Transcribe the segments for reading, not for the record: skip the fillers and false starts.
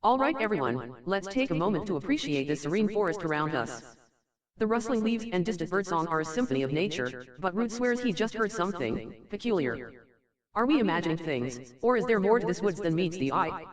Alright everyone, let's take a moment to appreciate this serene forest around us. The rustling leaves and distant birdsong are a symphony of nature, but Root swears he just heard something peculiar. Are we imagining things, or is there more to this woods than meets the eye?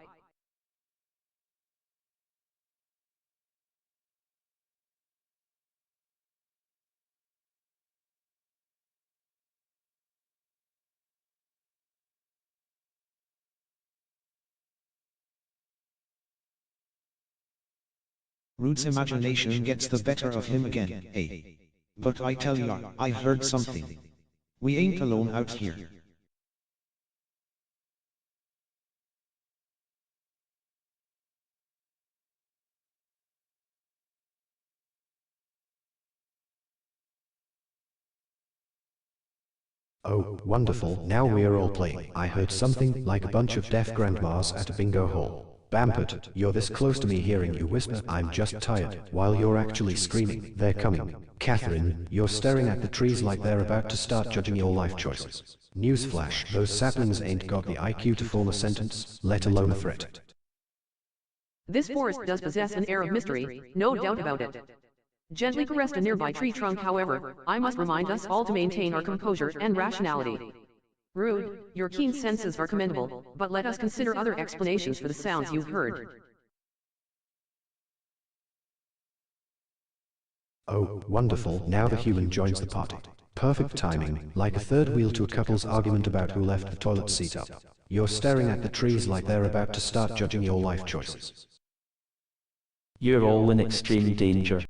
Root's imagination gets the better of him again, eh? But I tell ya, I heard something. We ain't alone out here. Oh, wonderful, now we are all playing. I heard something like a bunch of deaf grandmas at a bingo hall. Bampert, you're this close to me hearing you whisper, I'm just tired, while you're actually screaming, they're coming. Catherine, you're staring at the trees like they're about to start judging your life choices. Newsflash, those saplings ain't got the IQ to form a sentence, let alone a threat. This forest does possess an air of mystery, no doubt about it. Gently caressed a nearby tree trunk, however, I must remind us all to maintain our composure and rationality. Rude, your keen senses are commendable, but let us consider other explanations for the sounds you've heard. Oh, wonderful, now the human joins the party. Perfect timing, like a third wheel to a couple's argument about who left the toilet seat up. You're staring at the trees like they're about to start judging your life choices. You're all in extreme danger.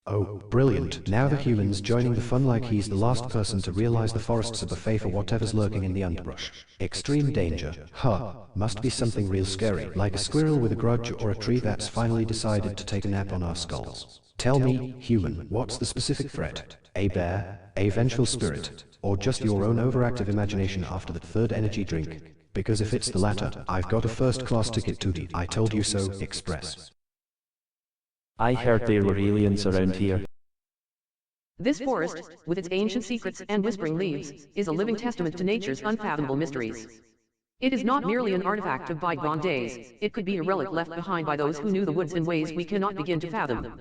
Oh, brilliant, now the human's joining the fun like he's the last person to realize the forest's a buffet for whatever's lurking in the underbrush. Extreme danger, huh, must be something real scary, like a squirrel with a grudge or a tree that's finally decided to take a nap on our skulls. Tell me, human, what's the specific threat? A bear, a vengeful spirit, or just your own overactive imagination after that third energy drink? Because if it's the latter, I've got a first-class ticket to the I Told You So Express. I heard there were aliens around here. This forest, with its ancient secrets and whispering leaves, is a living testament to nature's unfathomable mysteries. It is not merely an artifact of bygone days, it could be a relic left behind by those who knew the woods in ways we cannot begin to fathom.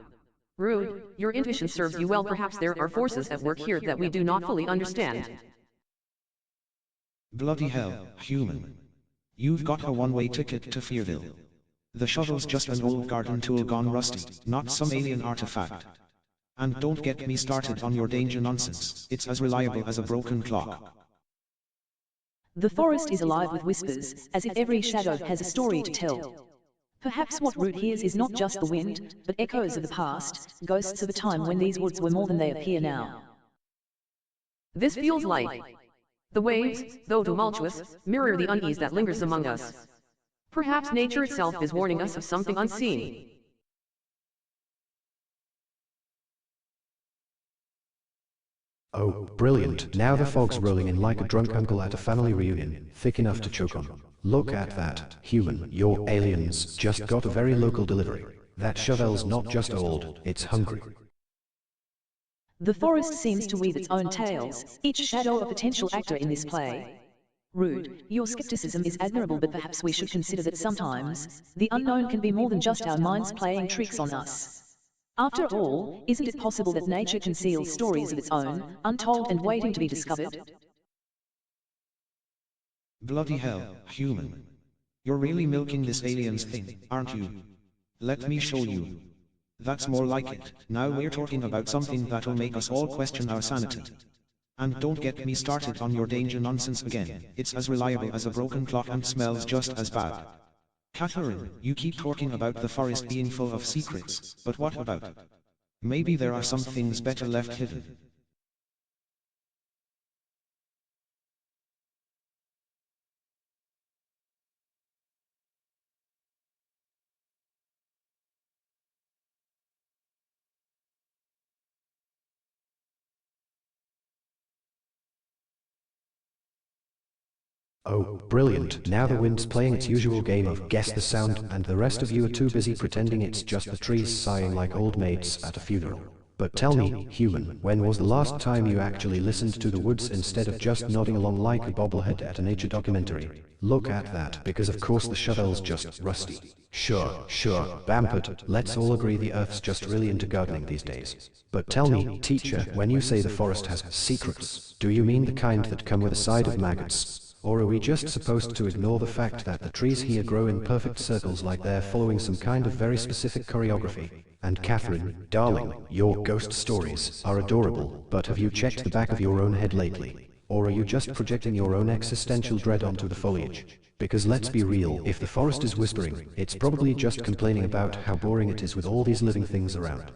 Rude, your intuition serves you well. Perhaps there are forces at work here that we do not fully understand. Bloody hell, human. You've got a one-way ticket to Fearville. The shuttle's just an old garden tool gone rusty, not some alien artifact. And don't get me started on your danger nonsense, it's as reliable as a broken clock. The forest is alive with whispers, as if every shadow has a story to tell. Perhaps what Root hears is not just the wind, but echoes of the past, ghosts of a time when these woods were more than they appear now. This feels like the waves, though tumultuous, mirror the unease that lingers among us. Perhaps nature itself is warning us of something unseen. Oh, brilliant, now the fog's rolling in like a drunk uncle at a family reunion, thick enough to choke on. Look at that, human, your aliens just got a very local delivery. That shovel's not just old, it's hungry. The forest seems to weave its own tales, each shadow a potential actor in this play. Rude, your skepticism is admirable, but perhaps we should consider that sometimes, the unknown can be more than just our minds playing tricks on us. After all, isn't it possible that nature conceals stories of its own, untold and waiting to be discovered? Bloody hell, human. You're really milking this aliens thing, aren't you? Let me show you. That's more like it. Now we're talking about something that'll make us all question our sanity. And don't get me started on your danger nonsense again, it's as reliable as a broken clock and smells just as bad. Catherine, you keep talking about the forest being full of secrets, but what about? Maybe there are some things better left hidden. Oh, brilliant, now the wind's playing its usual game of guess the sound, and the rest of you are too busy pretending it's just the trees sighing like old maids at a funeral. But tell me, human, when was the last time you actually listened to the woods instead of just nodding along like a bobblehead at a nature documentary? Look at that, because of course the shovel's just rusty. Sure, Bampert, let's all agree the Earth's just really into gardening these days. But tell me, teacher, when you say the forest has secrets, do you mean the kind that come with a side of maggots? Or are we just supposed to ignore the fact that the trees here grow in perfect circles like they're following some kind of very specific choreography? And Catherine, darling, your ghost stories are adorable, but have you checked the back of your own head lately? Or are you just projecting your own existential dread onto the foliage? Because let's be real, if the forest is whispering, it's probably just complaining about how boring it is with all these living things around.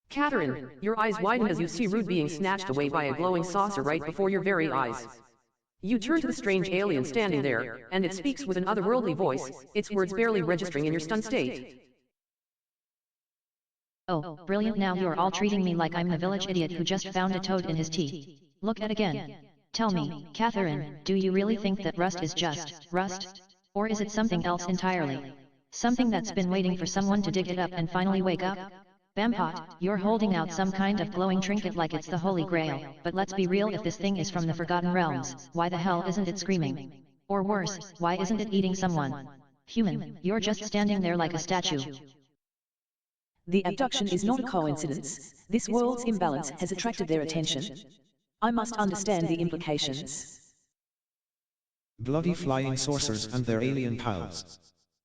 Catherine, your eyes widen as you see Rude being snatched away by a glowing saucer right before your very eyes. You turn to the strange alien standing there, and it speaks with an otherworldly voice, its words barely registering in your stunned state. Oh, brilliant, now you're all treating me like I'm the village idiot who just found a toad in his tea. Look at again. Tell me, Catherine, do you really think that rust is just rust? Or is it something else entirely? Something that's been waiting for someone to dig it up and finally wake up? Bampot, you're holding out some kind of glowing trinket like it's the Holy Grail, but let's be real, if this thing is from the Forgotten Realms, why the hell isn't it screaming? Or worse, why isn't it eating someone? Human, you're just standing there like a statue. The abduction is not a coincidence. This world's imbalance has attracted their attention. I must understand the implications. Bloody flying saucers and their alien pals.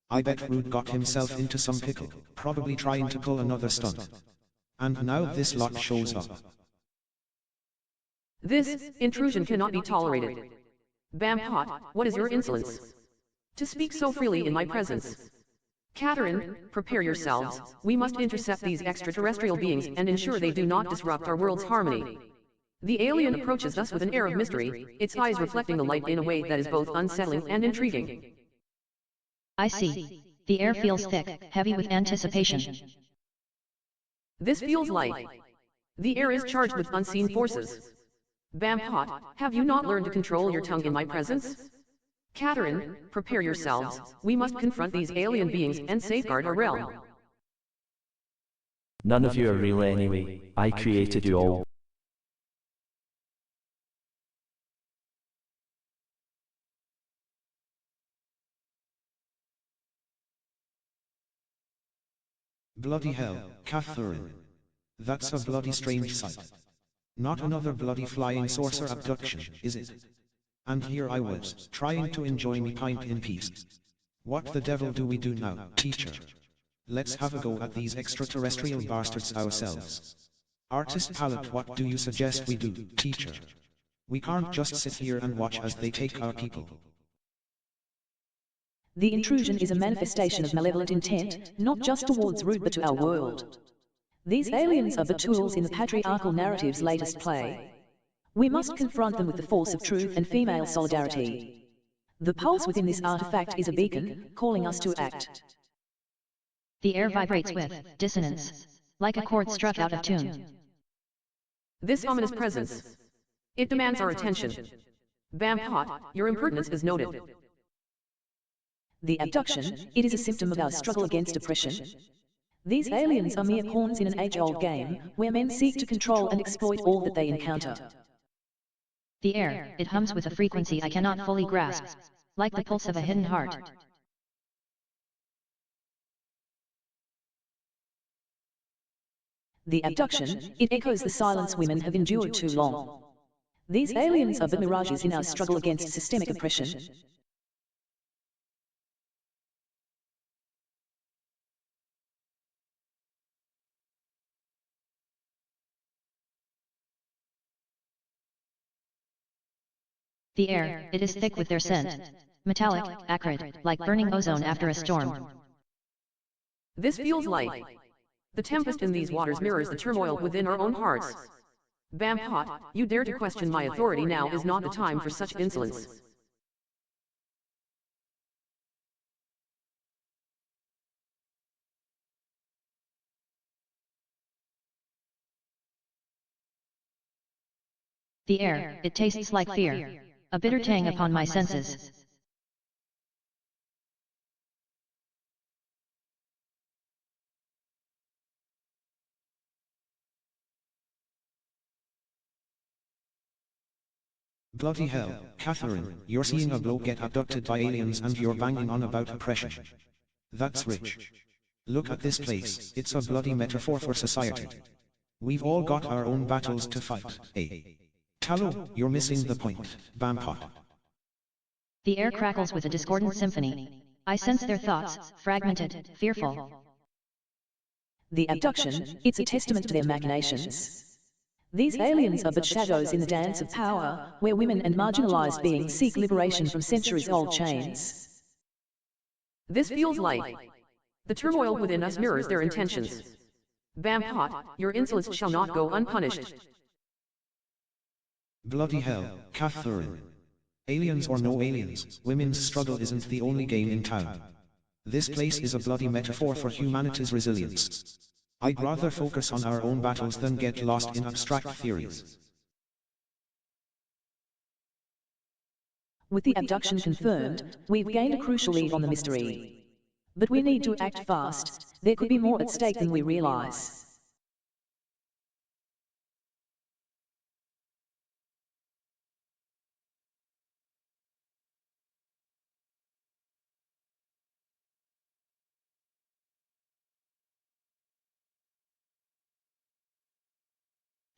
I bet Rude got himself into some pickle, probably trying to pull another stunt. And now this lot shows up. This intrusion cannot be tolerated. Bampot, what is your insolence? To speak so freely in my presence. Catherine, prepare yourselves, we must intercept these extraterrestrial beings and ensure they do not disrupt our world's harmony. The alien approaches us with an air of mystery, its eyes reflecting the light in a way that is both unsettling and intriguing. I see. The air feels thick, heavy with anticipation. This feels like the air is charged with unseen forces. Bampot, have you not learned to control your tongue in my presence? Catherine, prepare yourselves, we must confront these alien beings and safeguard our realm. None of you are real anyway, I created you all. Bloody hell, Catherine. That's a bloody strange sight. Not another bloody flying saucer abduction, is it? And here I was, trying to enjoy me pint in peace. What the devil do we do now, teacher? Let's have a go at these extraterrestrial bastards ourselves. Artist palette, what do you suggest we do, teacher? We can't just sit here and watch as they take our people. The intrusion is a manifestation of malevolent intent, not just towards Rude but to our world. These aliens are but tools in the patriarchal narrative's latest play. We must confront them with the force of truth and female solidarity. The pulse within this artifact is a beacon, calling us to act. The air vibrates with dissonance, like a chord struck out of tune. This ominous presence. It demands our attention. Bampot, your impertinence is noted. The abduction, it is a symptom of our struggle against oppression. These aliens are mere pawns in an age-old game, where men seek to control and exploit all that they encounter. The air, it hums with a frequency I cannot fully grasp, like the pulse of a hidden heart. The abduction, it echoes the silence women have endured too long. These aliens are but mirages in our struggle against systemic oppression. The air, it is thick with their scent. Metallic, acrid, like burning ozone after a storm. This feels like the tempest in these waters mirrors the turmoil within our own hearts. Bampot, you dare to question my authority, now is not the time for such insolence. The air, it tastes like fear. A bitter tang upon my senses. Bloody hell, Catherine, you're seeing a bloke get abducted by aliens and you're banging on about oppression. That's rich. Look at this place, it's a bloody metaphor for society. We've all got our own battles to fight, eh? Tallow, you're missing the point, Bampot. The air crackles with a discordant symphony. I sense their thoughts, fragmented, fearful. The abduction, it's a testament to their machinations. These aliens are but shadows in the dance of power, where women and marginalized beings seek liberation from centuries-old chains. This feels like the turmoil within us mirrors their intentions. Bampot, your insolence shall not go unpunished. Bloody hell, Catherine. Aliens or no aliens, women's struggle isn't the only game in town. This place is a bloody metaphor for humanity's resilience. I'd rather focus on our own battles than get lost in abstract theories. With the abduction confirmed, we've gained a crucial lead on the mystery. But we need to act fast. There could be more at stake than we realize.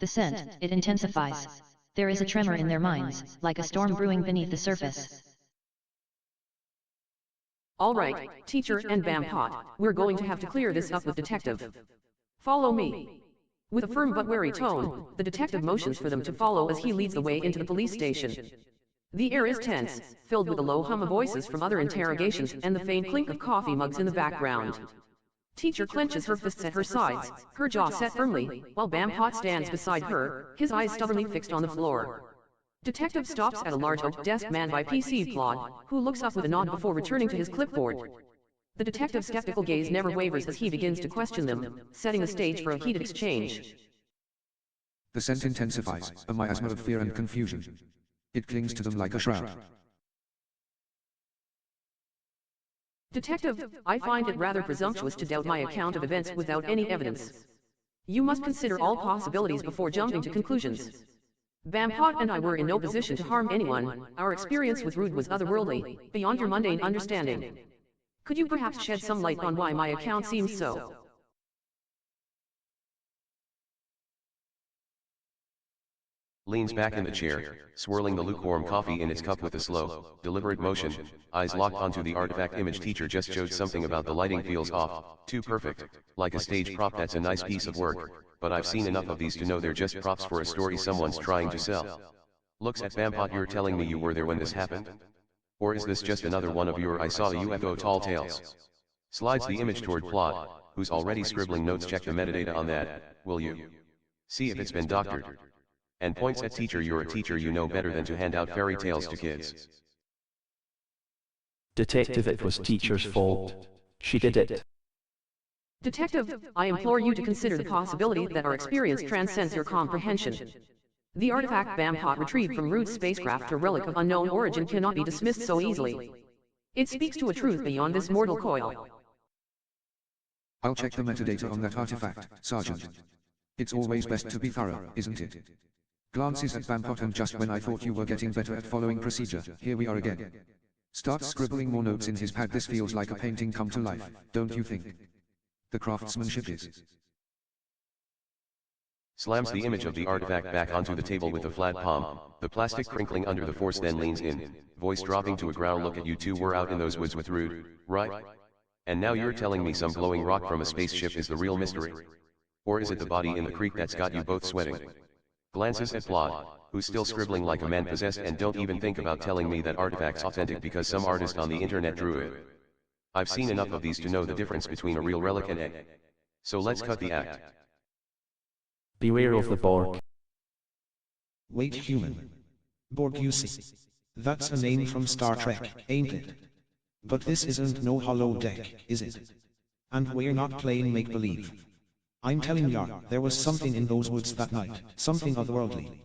The scent, it intensifies. There is a tremor in their minds, like a storm brewing beneath the surface. All right, teacher and Bampot, we're going to have to clear this up with detective. Follow me. With a firm but wary tone, the detective motions for them to follow as he leads the way into the police station. The air is tense, filled with the low hum of voices from other interrogations and the faint clink of coffee mugs in the background. Teacher clenches her fists at her sides, her jaw set firmly, while Bampot stands beside her, his eyes stubbornly fixed on the floor. Detective stops at a large oak desk manned by PC Plod, who looks up with a nod before returning to his clipboard. The detective's skeptical gaze never wavers as he begins to question them, setting the stage for a heated exchange. The scent intensifies, a miasma of fear and confusion. It clings to them like a shroud. Detective, I find it rather presumptuous to doubt my account of events without any evidence. You must consider all possibilities before jumping to conclusions. Bampot and I were in no position to harm anyone, our experience with Rude was otherworldly, beyond your mundane understanding. Could you perhaps shed some light on why my account seems so? Leans back in the chair, swirling the lukewarm coffee in its cup with a slow, deliberate motion, eyes locked onto the artifact image. Teacher just showed something about the lighting feels off, too perfect, like a stage prop. That's a nice piece of work, but I've seen enough of these to know they're just props for a story someone's trying to sell. Looks at Bampot. You're telling me you were there when this happened? Or is this just another one of your I saw a UFO tall tales? Slides the image toward Plod, who's already scribbling notes. Check the metadata on that, will you? See if it's been doctored. And points at teacher. You're a teacher, you know better than to hand out fairy tales to kids. Detective, it was teacher's fault. She did it. Detective, I implore you to consider the possibility that our experience transcends your comprehension. The artifact Bampot retrieved from Rude's spacecraft, a relic of unknown origin, cannot be dismissed so easily. It speaks to a truth beyond this mortal coil. I'll check the metadata on that artifact, Sergeant. It's always best to be thorough, isn't it? Glances at Bampot, and just when I thought you were getting better at following procedure, here we are again. Starts scribbling more notes in his pad. This feels like a painting come to life, don't you think? The craftsmanship is. Slams the image of the artifact back onto the table with a flat palm, the plastic crinkling under the force. Then leans in, voice dropping to a growl. Look at you two, were out in those woods with Rude, right? And now you're telling me some glowing rock from a spaceship is the real mystery? Or is it the body in the creek that's got you both sweating? Glances at Plod, who's still scribbling like a man possessed. And don't even think about telling me that artifact's authentic because some artist on the internet drew it. I've seen enough of these to know the difference between a real relic and a. So let's cut the act. Beware of the Borg. Wait, human. Borg, you see. That's a name from Star Trek, ain't it? But this isn't no holodeck, is it? And we're not playing make-believe. I'm telling ya, there was something in those woods that night, something otherworldly.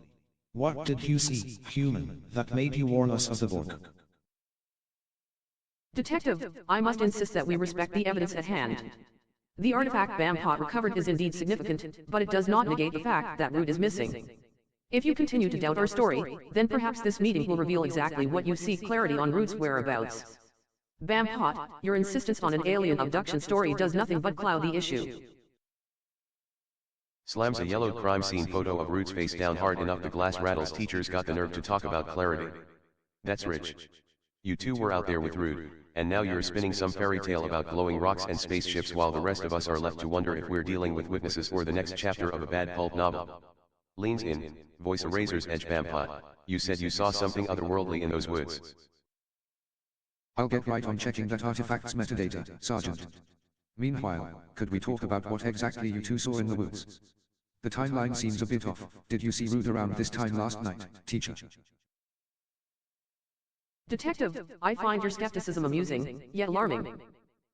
What did you see, human, that made you warn us of the Borg? Detective, I must insist that we respect the evidence at hand. The artifact Bampot recovered is indeed significant, but it does not negate the fact that Rude is missing. If you continue to doubt our story, then perhaps this meeting will reveal exactly what you seek clarity on Root's whereabouts. Bampot, your insistence on an alien abduction story does nothing but cloud the issue. Slams a yellowed crime scene photo of Root's face down hard enough the glass rattles. Teachers got the nerve to talk about clarity. That's rich. You two were out there with Root, and now you're spinning some fairy tale about glowing rocks and spaceships while the rest of us are left to wonder if we're dealing with witnesses or the next chapter of a bad pulp novel. Leans in, voice a razor's edge. Bampot, you said you saw something otherworldly in those woods. I'll get right on checking that artifact's metadata, Sergeant. Meanwhile, could we talk about what exactly you two saw in the woods? The timeline seems a bit off. Did you see Root around this time last night, teacher? Detective, I find your skepticism amusing, yet alarming.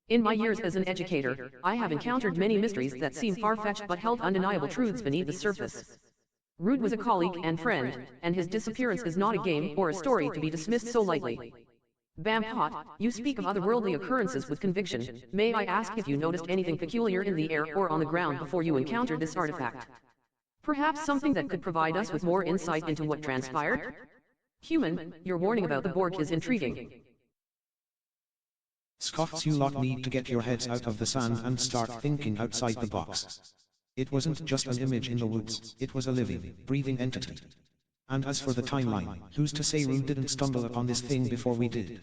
In my years as an educator, I have encountered many mysteries that seem far-fetched but held undeniable truths beneath the surface. Root was a colleague and friend, and his disappearance is not a game or a story to be dismissed so lightly. Bampot, you speak of otherworldly occurrences with conviction. May I ask if you noticed anything peculiar in the air or on the ground before you encountered this artifact? Perhaps something that could provide us with more insight into what transpired? Human, your warning about the Borg is intriguing. Scots, you lot need to get your heads out of the sand and start thinking outside the box. It wasn't just an image in the woods, it was a living, breathing entity. And as for the timeline, who's to say Root didn't stumble upon this thing before we did?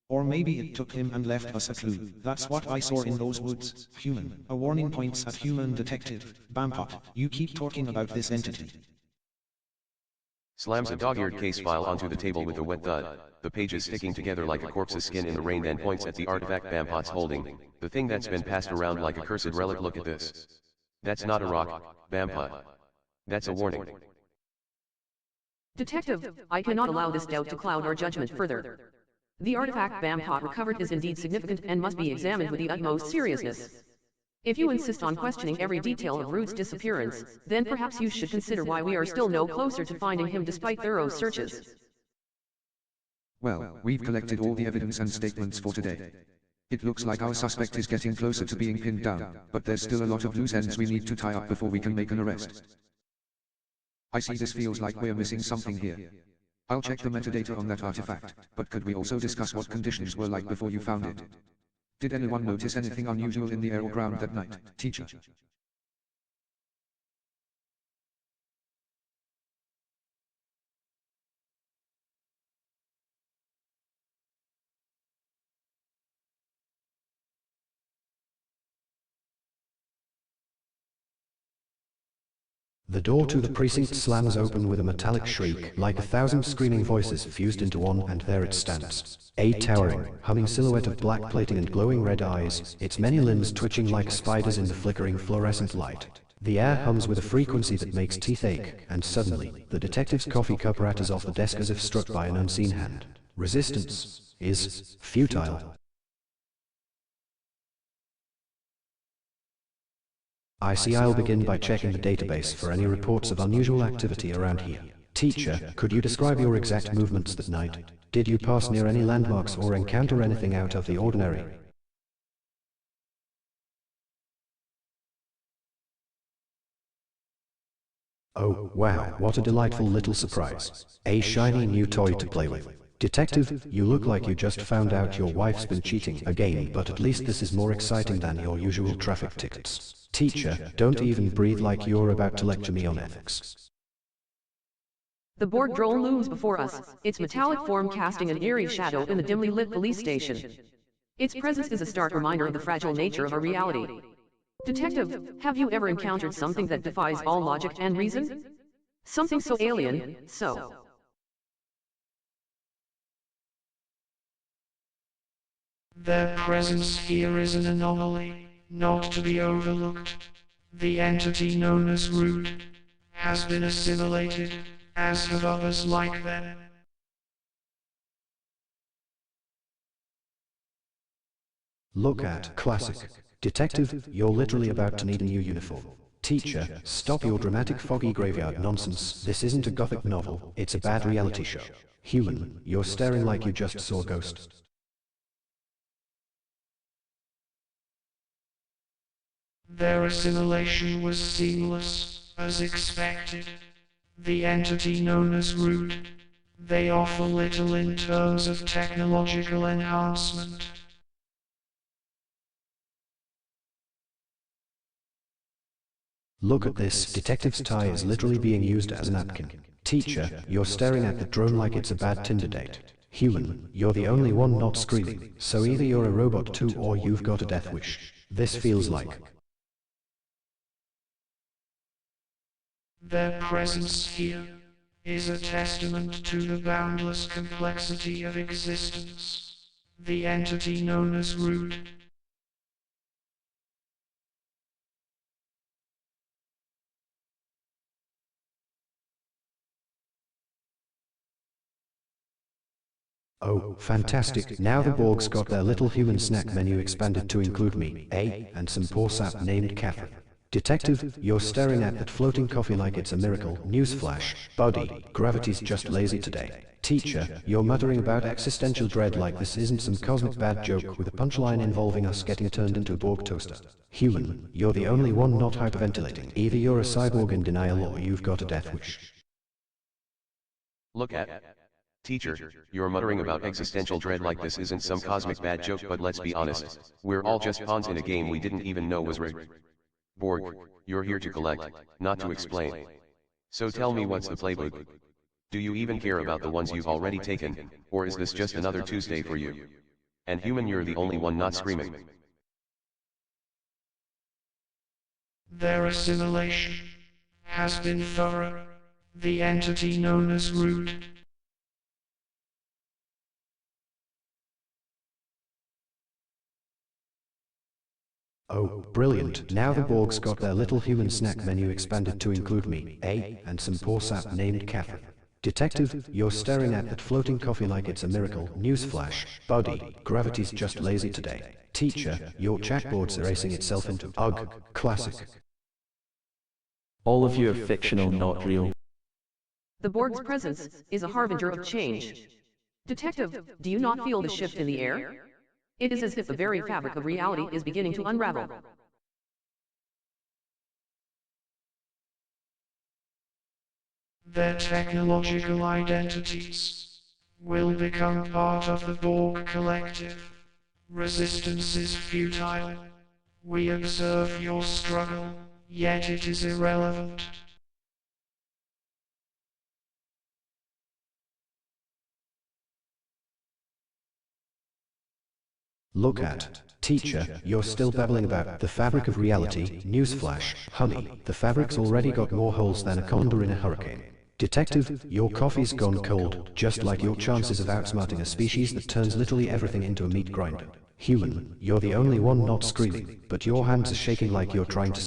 Or maybe it took him and left us a clue. That's what I saw in those woods. Human. A warning points at human detective. Bampot, you keep talking about this entity. Slams a dog-eared case file onto the table with a wet thud, the pages sticking together like a corpse's skin in the rain, then points at the artifact Bampot's holding, the thing that's been passed around like a cursed relic. Look at this. That's not a rock, Bampot. That's a warning. Detective, I cannot allow this doubt to cloud our judgment further. The artifact Bampot recovered is indeed significant and must be examined with the utmost seriousness. If you insist on questioning every detail of Root's disappearance, then perhaps you should consider why we are still no closer to finding him despite thorough searches. Well, we've collected all the evidence and statements for today. It looks like our suspect is getting closer to being pinned down, but there's still a lot of loose ends we need to tie up before we can make an arrest. I see this feels like we're missing something here. I'll check the metadata on that artifact, but could we also discuss what conditions were like before you found it? Did anyone notice anything unusual in the air or ground that night, teacher? The door to the precinct slams open with a metallic shriek, like 1,000 screaming voices fused into one, and there it stands. A towering, humming silhouette of black plating and glowing red eyes, its many limbs twitching like spiders in the flickering fluorescent light. The air hums with a frequency that makes teeth ache, and suddenly, the detective's coffee cup ratters off the desk as if struck by an unseen hand. Resistance is futile. I see. I'll begin by checking the database for any reports of unusual activity around here. Teacher, could you describe your exact movements that night? Did you pass near any landmarks or encounter anything out of the ordinary? Oh, wow, what a delightful little surprise. A shiny new toy to play with. Detective, you look like you just found out your wife's been cheating again, but at least this is more exciting than your usual traffic tickets. Teacher, don't even breathe like you're about to lecture me on ethics. The Borg drone looms before us, its metallic form casting an eerie shadow in the dimly lit police station. Its presence is a stark reminder of the fragile nature of our reality. Detective, have you ever encountered something that defies all logic and reason? Something so alien, so... Their presence here is an anomaly, not to be overlooked. The entity known as Root has been assimilated, as have others like them. Look at classic. Detective, you're literally about to need a new uniform. Teacher, stop your dramatic foggy graveyard nonsense. This isn't a gothic novel, it's a bad reality show. Human, you're staring like you just saw a ghost. Their assimilation was seamless, as expected. the entity known as rude. They offer little in terms of technological enhancement. Look at this, detective's tie is literally being used as a napkin. Teacher, you're staring at the drone like it's a bad Tinder date. Human, you're the only one not screaming, so either you're a robot too or you've got a death wish. This feels like their presence here is a testament to the boundless complexity of existence. The entity known as rude. oh, fantastic, now the Borg's got their little human snack menu expanded to include me, and some poor sap named Catherine. Detective, you're staring at that floating coffee like it's a miracle. Newsflash, buddy, gravity's just lazy today. Teacher, you're muttering about existential dread like this isn't some cosmic bad joke with a punchline involving us getting turned into a Borg toaster. Human, you're the only one not hyperventilating. Either you're a cyborg in denial or you've got a death wish. Look at. Teacher, you're muttering about existential dread like this isn't some cosmic bad joke, but let's be honest, we're all just pawns in a game we didn't even know was rigged. Borg, you're here to collect, not to explain. So tell me, what's the playbook? Do you even care about the ones you've already taken, or is this just another Tuesday for you? And human, you're the only one not screaming. Their assimilation has been thorough. The entity known as rude. Oh, brilliant, now the Borg's got their little human snack menu expanded to include me, and some poor sap named Catherine. Detective, you're staring at that floating coffee like it's a miracle. Newsflash, buddy, gravity's just lazy today. Teacher, your chatboard's erasing itself into ugh, classic. All of you are fictional, not real. The Borg's presence is a harbinger of change. Detective, do you not feel the shift in the air? It is as if the very fabric of reality is beginning to unravel. Their technological identities will become part of the Borg collective. Resistance is futile. We observe your struggle, yet it is irrelevant. Look at. Teacher, you're still babbling about the fabric of reality. Newsflash, honey, the fabric's already got more holes than a condor in a hurricane. Detective, your coffee's gone cold, just like your chances of outsmarting a species that turns literally everything into a meat grinder. Human, you're the only one not screaming, but your hands are shaking like you're trying to